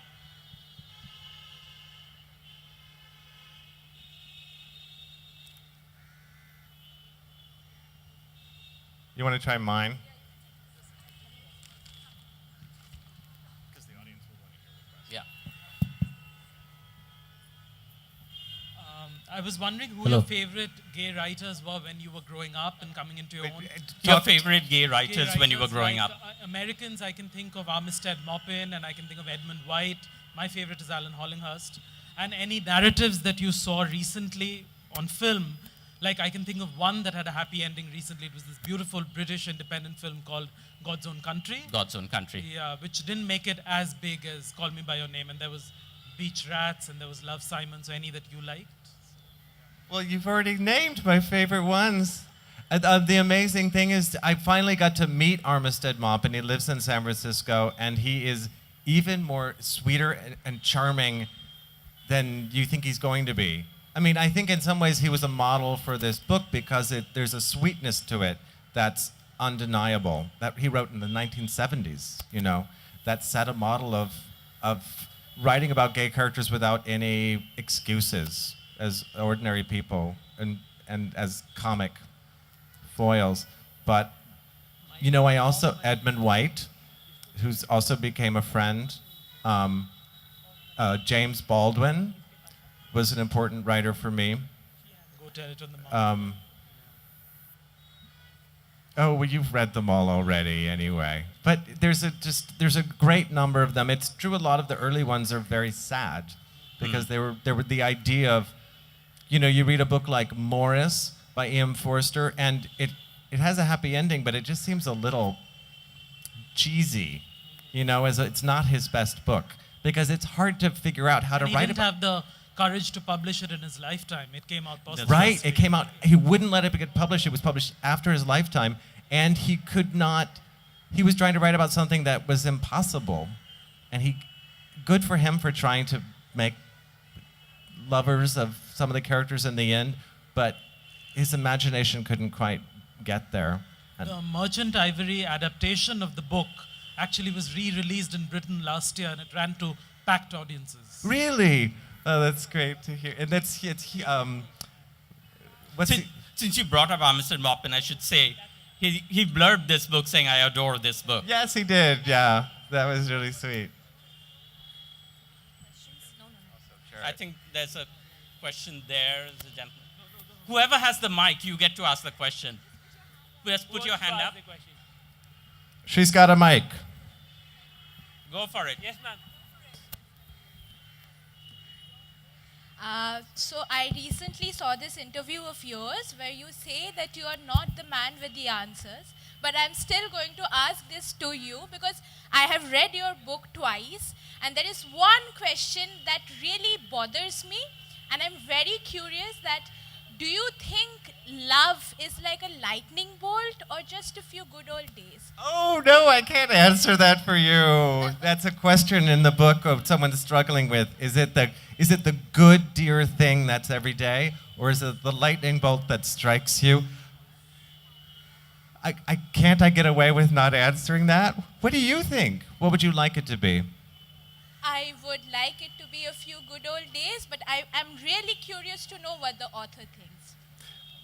You want to try mine? Yeah. I was wondering who Hello. your favorite gay writers were when you were growing up and coming into your own. Your favorite gay Gay writers when you were growing like, up. Americans, I can think of Armistead Maupin, and I can think of Edmund White. My favorite is Alan Hollinghurst. And any narratives that you saw recently on film, like I can think of one that had a happy ending recently. It was this beautiful British independent film called God's Own Country. God's Own Country. Yeah, which didn't make it as big as Call Me By Your Name. And there was Beach Rats and there was Love, Simon. So any that you liked? Well, you've already named my favorite ones. The amazing thing is I finally got to meet Armistead Maupin. He lives in San Francisco, and he is even more sweeter and charming than you think he's going to be. I mean, I think in some ways he was a model for this book because there's a sweetness to it that's undeniable, that he wrote in the 1970s, you know, that set a model of writing about gay characters without any excuses as ordinary people and as comic foils. But, you know, I also, Edmund White, who's also became a friend, James Baldwin was an important writer for me. Go tell it on the market. Oh, well, you've read them all already anyway. But there's a great number of them. It's true a lot of the early ones are very sad because they were the idea of, you know, you read a book like Morris by E.M. Forster and it has a happy ending, but it just seems a little cheesy, you know, it's not his best book because it's hard to figure out how to He write didn't about. have the courage to publish it in his lifetime. It came out That's Right, it came out, he wouldn't let it get published. It was published after his lifetime, and he was trying to write about something that was impossible. And good for him for trying to make lovers of some of the characters in the end, but his imagination couldn't quite get there. The Merchant Ivory adaptation of the book actually was re-released in Britain last year, and it ran to packed audiences. Really? Oh, that's great to hear. And what's Since you brought up Armistead Maupin, I should say, he blurbed this book saying, I adore this book. Yes, he did. Yeah, that was really sweet. I think there's a question there. There's a gentleman. Whoever has the mic, you get to ask the question. Just put your hand up. She's got a mic. Go for it. Yes, ma'am. So I recently saw this interview of yours where you say that you are not the man with the answers, but I'm still going to ask this to you because I have read your book twice and there is one question that really bothers me and I'm very curious that do you think love is like a lightning bolt or just a few good old days? Oh, no, I can't answer that for you. That's a question in the book of someone struggling with. Is it the good, dear thing that's every day, or is it the lightning bolt that strikes you? Can't I get away with not answering that? What do you think? What would you like it to be? I would like it to be a few good old days, but I'm really curious to know what the author thinks.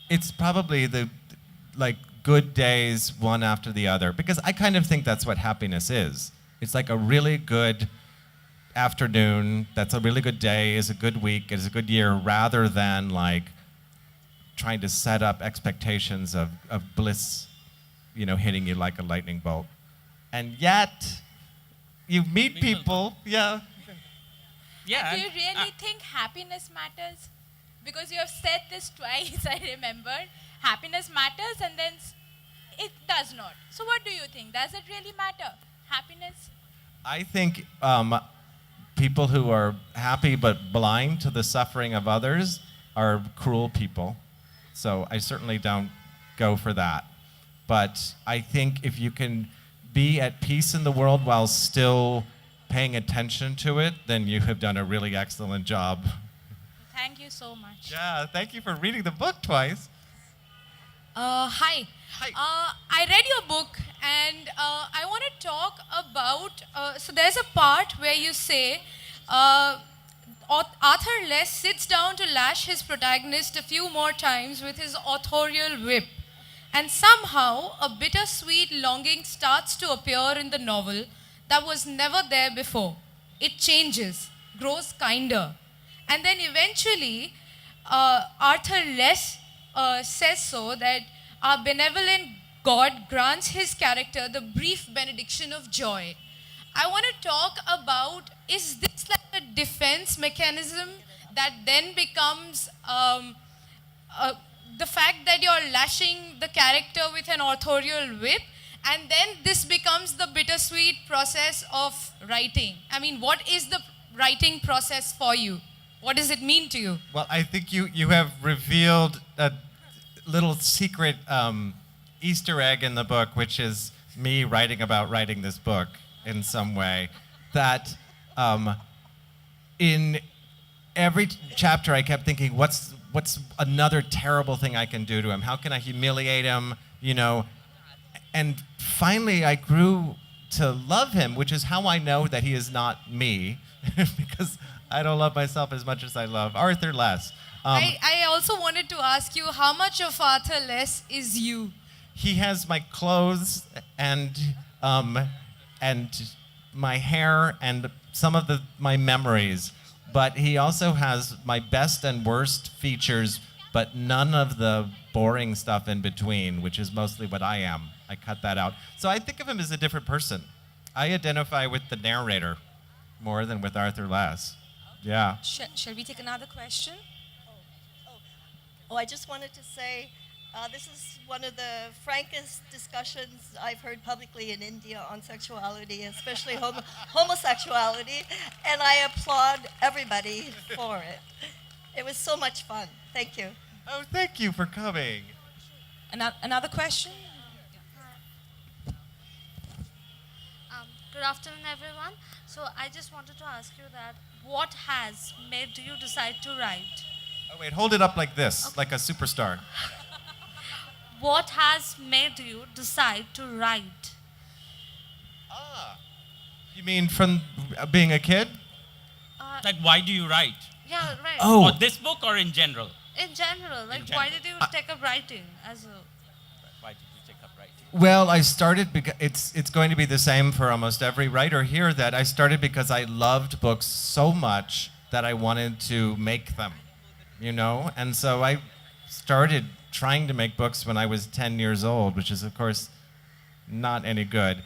It's probably the good days one after the other, because I kind of think that's what happiness is. It's like a really good afternoon, that's a really good day, is a good week, is a good year, rather than like trying to set up expectations of bliss, hitting you like a lightning bolt. And yet, you meet people, yeah. Yeah. Do you really think happiness matters? Because you have said this twice, I remember. Happiness matters and then it does not. So what do you think? Does it really matter? Happiness? I think people who are happy but blind to the suffering of others are cruel people. So I certainly don't go for that. But I think if you can be at peace in the world while still paying attention to it, then you have done a really excellent job. Thank you so much. Yeah, thank you for reading the book twice. Hi. Hi. I read your book and I want to talk about, so there's a part where you say, Arthur Less sits down to lash his protagonist a few more times with his authorial whip. And somehow a bittersweet longing starts to appear in the novel that was never there before. It changes, grows kinder. And then eventually, Arthur Less says so that our benevolent God grants his character the brief benediction of joy. I want to talk about, is this like a defense mechanism that then becomes the fact that you're lashing the character with an authorial whip, and then this becomes the bittersweet process of writing? I mean, what is the writing process for you? What does it mean to you? Well, I think you have revealed a little secret Easter egg in the book, which is me writing about writing this book in some way. That in every chapter I kept thinking, what's another terrible thing I can do to him? How can I humiliate him? And finally I grew to love him, which is how I know that he is not me, because I don't love myself as much as I love Arthur Less. I also wanted to ask you, how much of Arthur Less is you? He has my clothes and my hair and some of my memories, but he also has my best and worst features, but none of the boring stuff in between, which is mostly what I am. I cut that out. So I think of him as a different person. I identify with the narrator more than with Arthur Less. Yeah. Shall we take another question? Oh, I just wanted to say, this is one of the frankest discussions I've heard publicly in India on sexuality, especially homosexuality, and I applaud everybody for it. It was so much fun. Thank you. Oh, thank you for coming. Another question? Good afternoon, everyone. So I just wanted to ask you that what has made you decide to write? Oh, wait, hold it up like this, like a superstar. What has made you decide to write? You mean from being a kid? Like, why do you write? Yeah, right. Oh. Or this book or in general? In general, like, In why general. did you take up writing as a... Why did you take up writing? Well, I started because it's going to be the same for almost every writer here, that I started because I loved books so much that I wanted to make them, And so I started trying to make books when I was 10 years old, which is, of course, not any good.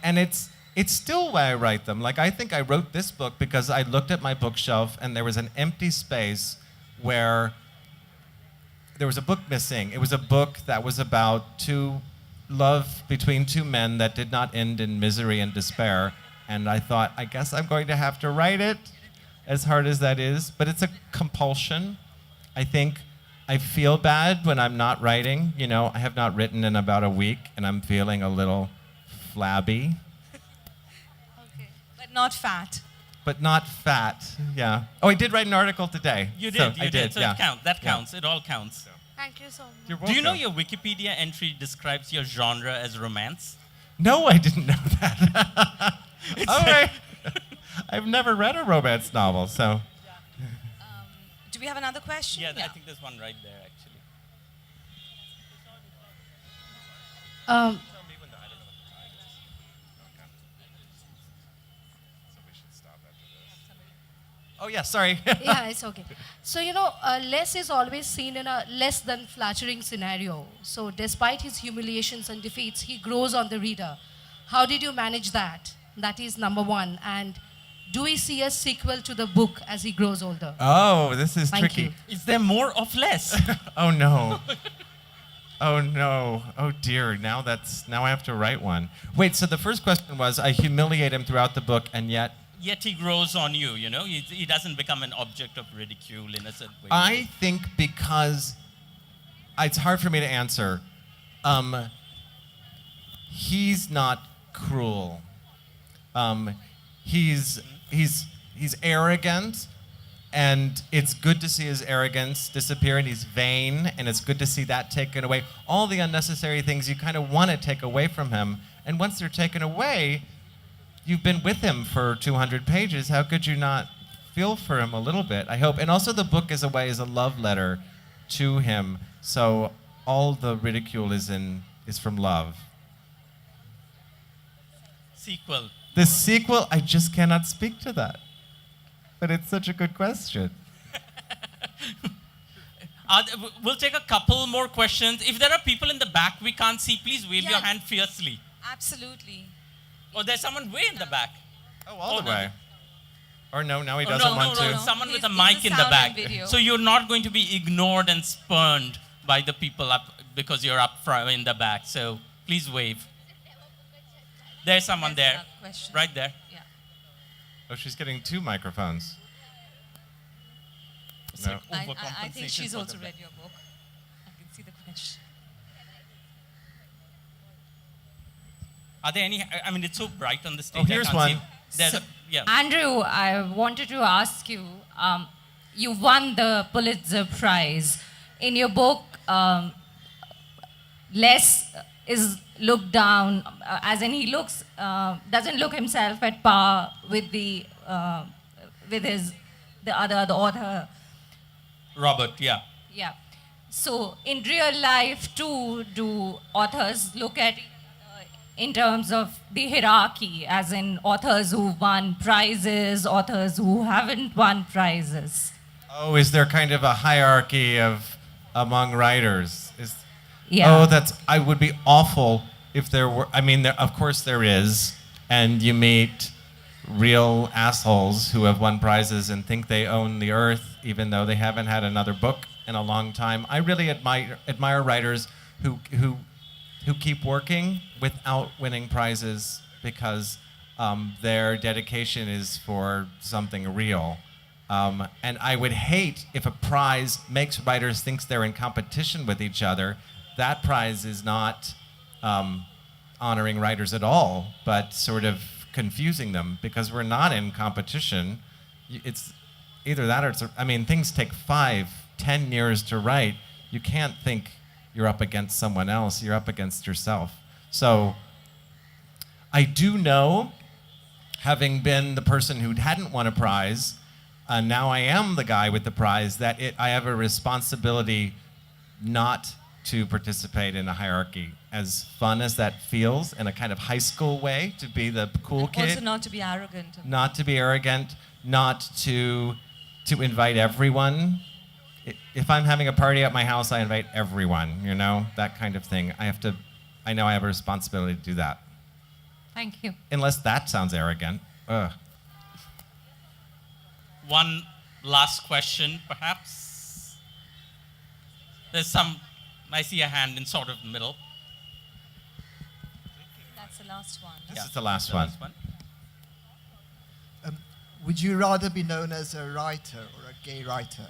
And it's still why I write them. Like, I think I wrote this book because I looked at my bookshelf and there was an empty space where there was a book missing. It was a book that was about love between two men that did not end in misery and despair. And I thought, I guess I'm going to have to write it, as hard as that is. But it's a compulsion. I think I feel bad when I'm not writing. You know, I have not written in about a week, and I'm feeling a little flabby. But not fat. But not fat, yeah. Oh, I did write an article today. You So did, I did, so yeah. it counts. That Yeah. counts. It all counts. Thank you so much. You're Do you know welcome. your Wikipedia entry describes your genre as romance? No, I didn't know that. All right. I've never read a romance novel, so. Do we have another question? Yeah, I think there's one right there, actually. Um, Oh, yeah, sorry. yeah, it's okay. So, you know, less is always seen in a less than flattering scenario. So, despite his humiliations and defeats, he grows on the reader. How did you manage that? That is number one. And do we see a sequel to the book as he grows older? Oh, this is Thank tricky. you. Is there more of less? Oh, no. Oh, no. Oh, dear. Now I have to write one. Wait, so the first question was, I humiliate him throughout the book, and yet Yet he grows on you, you know? He doesn't become an object of ridicule in a certain way. I think because it's hard for me to answer. He's not cruel. He's arrogant, and it's good to see his arrogance disappear, and he's vain, and it's good to see that taken away. All the unnecessary things you kind of want to take away from him, and once they're taken away, you've been with him for 200 pages. How could you not feel for him a little bit? I hope. And also the book is a love letter to him. So all the ridicule is from love. Sequel. The sequel, I just cannot speak to that. But it's such a good question. We'll take a couple more questions. If there are people in the back we can't see, please wave your Yeah. hand fiercely. Absolutely. Oh, there's someone way in the back. Oh, all the no. way. Or no, now he Oh, doesn't want to. someone with a He's mic the in the sound back. and video. So you're not going to be ignored and spurned by the people up because you're up front in the back. So please wave. There's someone There's there, another question. right there. Yeah. Oh, she's getting 2 microphones. No. I think she's Overcompensation for also the read your book. I can see the question. Are there any? I mean, it's so bright on the stage. Oh, here's I can't one. See. There's a, yeah. Andrew, I wanted to ask you, you won the Pulitzer Prize. In your book, less is looked down, as in he doesn't look himself at par with the author. Robert, yeah. Yeah. So in real life too, do authors look at it in terms of the hierarchy, as in authors who won prizes, authors who haven't won prizes? Oh, is there kind of a hierarchy among writers? Yeah. Oh, I would be awful if there were. I mean, of course there is, and you meet real assholes who have won prizes and think they own the earth, even though they haven't had another book in a long time. I really admire writers who keep working without winning prizes because their dedication is for something real. And I would hate if a prize makes writers think they're in competition with each other. That prize is not honoring writers at all, but sort of confusing them because we're not in competition. It's either that or things take 5-10 years to write. You can't think you're up against someone else. You're up against yourself. So I do know, having been the person who hadn't won a prize, now I am the guy with the prize, that I have a responsibility not to participate in a hierarchy. As fun as that feels, in a kind of high school way, to be the cool kid. Also not to be arrogant. Not to be arrogant, not to invite everyone. If I'm having a party at my house, I invite everyone, that kind of thing. I know I have a responsibility to do that. Thank you. Unless that sounds arrogant. Ugh. One last question, perhaps. I see a hand in sort of the middle. That's the last one. This is the last one. Would you rather be known as a writer or a gay writer?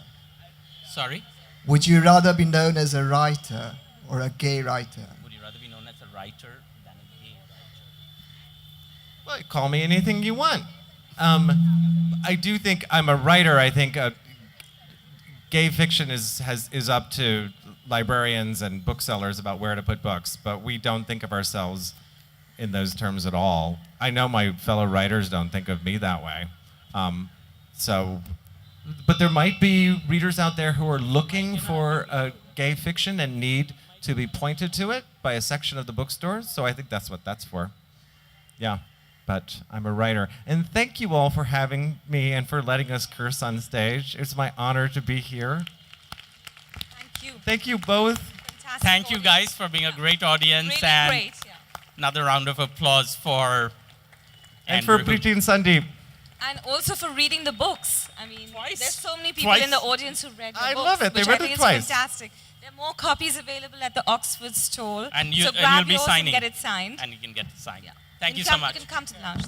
Sorry? Would you rather be known as a writer or a gay writer? Would you rather be known as a writer than a gay writer? Well, call me anything you want. I do think I'm a writer. I think gay fiction is up to librarians and booksellers about where to put books, but we don't think of ourselves in those terms at all. I know my fellow writers don't think of me that way. But there might be readers out there who are looking for gay fiction and need to be pointed to it by a section of the bookstores, so I think that's what that's for. Yeah, but I'm a writer. And thank you all for having me and for letting us curse on stage. It's my honor to be here. Thank you. Thank you both. Fantastic Thank you audience. guys for being a great audience, Really and great, yeah. another round of applause for And for Andrew. Priti and Sandip. And also for reading the books. I mean, Twice. there's so many people Twice. in the audience who read the I books, love it. They which read I it think twice. is fantastic. There are more copies available at the Oxford stall. And so you'll grab be yours signing. and get it signed. And you can get it signed. Yeah. Thank you come, so much. You can come to the lounge.